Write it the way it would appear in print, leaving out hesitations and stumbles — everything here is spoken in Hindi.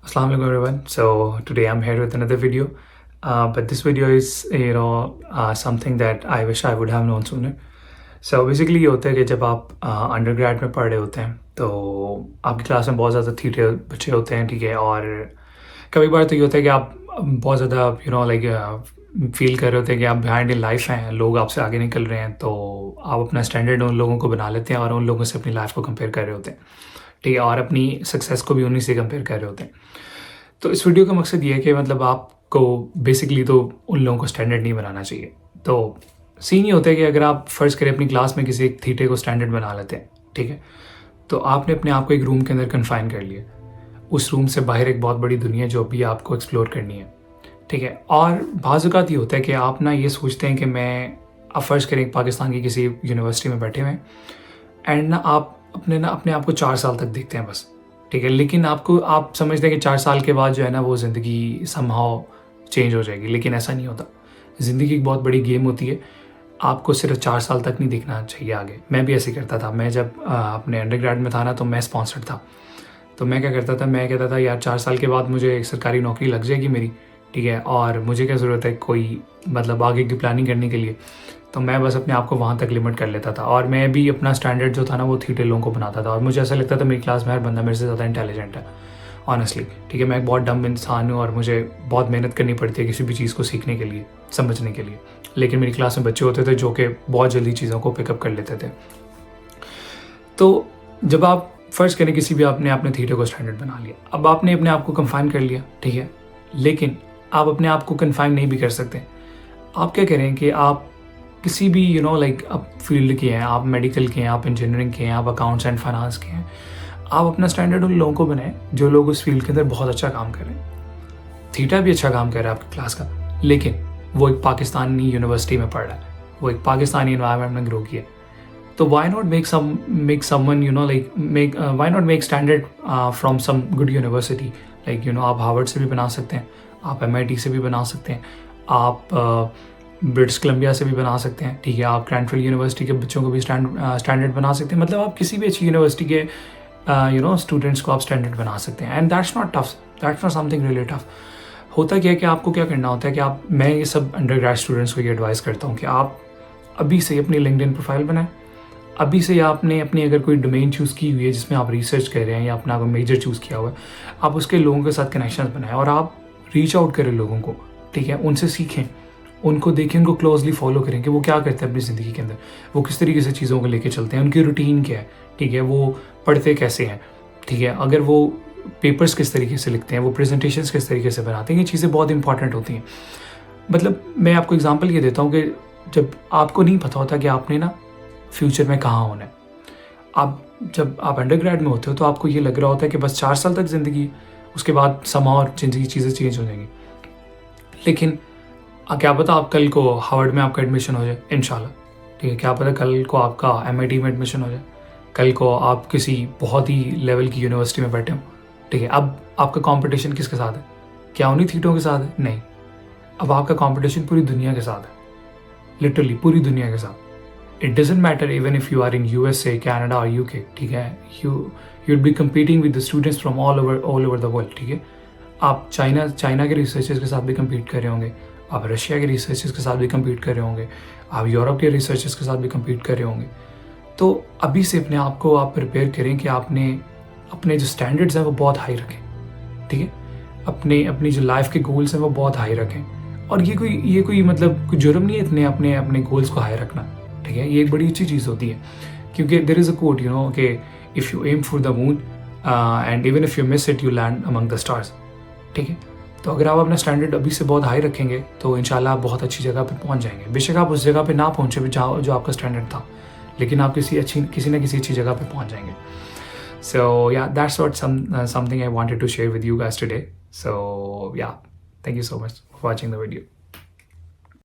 Assalamu alaikum everyone. So today I'm here with another video, but this video is something that I wish I would have known sooner. So basically ये होता है कि जब आप अंडरग्रेड में पढ़ रहे होते हैं तो आपकी क्लास में बहुत ज़्यादा थीटे बच्चे होते हैं, ठीक है। और कभी बार तो ये होता है कि आप बहुत ज़्यादा फील कर रहे होते हैं कि आप बिहाइंड इन लाइफ हैं, लोग आपसे आगे निकल रहे हैं, तो आप अपना स्टैंडर्ड उन लोगों को बना लेते हैं और उन लोगों से अपनी लाइफ को कंपेयर कर रहे होते हैं, ठीक है। और अपनी सक्सेस को भी उन्हीं से कंपेयर कर रहे होते हैं। तो इस वीडियो का मकसद ये है कि मतलब आपको बेसिकली तो उन लोगों को स्टैंडर्ड नहीं बनाना चाहिए। तो सीन ये होता है कि अगर आप फ़र्ज़ करें अपनी क्लास में किसी एक थीटे को स्टैंडर्ड बना लेते हैं, ठीक है, तो आपने अपने आप को एक रूम के अंदर कन्फाइन कर लिया। उस रूम से बाहर एक बहुत बड़ी दुनिया जो अभी आपको एक्सप्लोर करनी है, ठीक है। और बाज़ औक़ात ये होता है कि आप ना ये सोचते हैं कि आप फ़र्ज़ करें पाकिस्तान की किसी यूनिवर्सिटी में बैठे हुए हैं एंड ना आप अपने आप को 4 साल तक देखते हैं बस, ठीक है। लेकिन आप समझते हैं कि 4 साल के बाद जो है ना वो ज़िंदगी समहाउ चेंज हो जाएगी, लेकिन ऐसा नहीं होता। ज़िंदगी एक बहुत बड़ी गेम होती है, आपको सिर्फ 4 साल तक नहीं देखना चाहिए आगे। मैं भी ऐसे करता था। मैं जब अपने अंडरग्रेड में था ना, तो मैं स्पॉन्सर्ड था। तो मैं क्या करता था, मैं कहता था यार 4 साल के बाद मुझे एक सरकारी नौकरी लग जाएगी मेरी, ठीक है, और मुझे क्या ज़रूरत है कोई मतलब आगे की प्लानिंग करने के लिए। तो मैं बस अपने आप को वहाँ तक लिमिट कर लेता था और मैं भी अपना स्टैंडर्ड जो था ना वो थीटे लोगों को बनाता था। और मुझे ऐसा लगता था मेरी क्लास में हर बंदा मेरे से ज़्यादा इंटेलिजेंट है, ऑनेस्टली, ठीक है। मैं एक बहुत डम इंसान हूँ और मुझे बहुत मेहनत करनी पड़ती है किसी भी चीज़ को सीखने के लिए, समझने के लिए। लेकिन मेरी क्लास में बच्चे होते थे जो कि बहुत जल्दी चीज़ों को पिकअप कर लेते थे। तो जब आप फ़र्ज़ करें किसी भी आपने थीटे को स्टैंडर्ड बना लिया, अब आपने अपने आप को कन्फाइन कर लिया, ठीक है, लेकिन आप अपने आप को कन्फाइन नहीं भी कर सकते। आप क्या करें कि आप किसी भी आप फील्ड के हैं, आप मेडिकल के हैं, आप इंजीनियरिंग के हैं, आप अकाउंट्स एंड फाइनेंस के हैं, आप अपना स्टैंडर्ड उन लोगों को बनाएं जो लोग उस फील्ड के अंदर बहुत अच्छा काम कर रहे हैं। थीटा भी अच्छा काम कर रहा है आपकी क्लास का, लेकिन वो एक पाकिस्तानी यूनिवर्सिटी में पढ़ रहा है, वो एक पाकिस्तानी एनवायरनमेंट में ग्रो किया। तो why not make standard from some good university, आप हार्वर्ड से भी बना सकते हैं, आप MIT से भी बना सकते हैं, आप ब्रिटिश कोलंबिया से भी बना सकते हैं, ठीक है, आप क्रैनफील्ड यूनिवर्सिटी के बच्चों को भी स्टैंडर्ड बना सकते हैं। मतलब आप किसी भी अच्छी यूनिवर्सिटी के स्टूडेंट्स को आप स्टैंडर्ड बना सकते हैं। And that's not tough, that's not something really tough. होता क्या है कि आपको क्या करना होता है कि मैं ये सब अंडरग्रेड स्टूडेंट्स को ये एडवाइस करता हूँ कि आप अभी से अपनी लिंक्डइन प्रोफाइल बनाएं। अभी से आपने अपनी अगर कोई डोमेन चूज़ की हुई है जिसमें आप रिसर्च कर रहे हैं या अपना कोई मेजर चूज़ किया हुआ है, आप उसके लोगों के साथ कनेक्शन बनाएं और आप रीच आउट करें लोगों को, ठीक है, उनसे सीखें, उनको देखें, उनको क्लोजली फॉलो करें कि वो क्या करते हैं अपनी ज़िंदगी के अंदर, वो किस तरीके से चीज़ों को लेके चलते हैं, उनकी रूटीन क्या है, ठीक है, वो पढ़ते कैसे हैं, ठीक है, अगर वो पेपर्स किस तरीके से लिखते हैं, वो प्रेजेंटेशंस किस तरीके से बनाते हैं, ये चीज़ें बहुत इंपॉर्टेंट होती हैं। मतलब मैं आपको एग्जांपल ये देता हूँ कि जब आपको नहीं पता होता कि आपने ना फ्यूचर में कहाँ होना है, जब आप अंडरग्रेड में होते हो तो आपको ये लग रहा होता है कि बस 4 साल तक ज़िंदगी, उसके बाद समा और ज़िंदगी चीज़ें चेंज हो जाएंगी। लेकिन क्या पता आप कल को हार्वर्ड में आपका एडमिशन हो जाए इंशाल्लाह, ठीक है, क्या पता कल को आपका MIT में एडमिशन हो जाए, कल को आप किसी बहुत ही लेवल की यूनिवर्सिटी में बैठे हो, ठीक है। अब आपका कंपटीशन किसके साथ है? क्या उन्हीं थीटों के साथ है? नहीं, अब आपका कंपटीशन पूरी दुनिया के साथ है, लिटरली पूरी दुनिया के साथ। It doesn't matter even if you are in USA, Canada और UK, ठीक है, you will be competing with the students from all over the world, ठीक है। आप चाइना के रिसर्चर्स के साथ भी कम्पीट कर रहे होंगे, आप रशिया के रिसर्चर्स के साथ भी कम्पीट कर रहे होंगे, आप यूरोप के रिसर्चर्स के साथ भी कम्पीट कर रहे होंगे। तो अभी से अपने आप को आप प्रिपेयर करें कि आपने अपने जो स्टैंडर्ड्स हैं वो बहुत हाई रखें, ठीक है, अपनी जो लाइफ के गोल्स हैं वो बहुत हाई रखें। और ये कोई मतलब कोई जुर्म नहीं है इतने अपने गोल्स को हाई रखना, ठीक है, ये एक बड़ी अच्छी चीज़ होती है। क्योंकि देयर इज़ अ कोट कि if you aim for the moon and even if you miss it you land among the stars, ठीक है। तो अगर आप अपना स्टैंडर्ड अभी से बहुत हाई रखेंगे तो इंशाल्लाह आप बहुत अच्छी जगह पे पहुंच जाएंगे। बेशक आप उस जगह पे ना पहुंचे भी जो आपका स्टैंडर्ड था, लेकिन आप किसी ना किसी अच्छी जगह पे पहुंच जाएंगे। So yeah that's what something I wanted to share with you guys today. So yeah thank you so much for watching the video.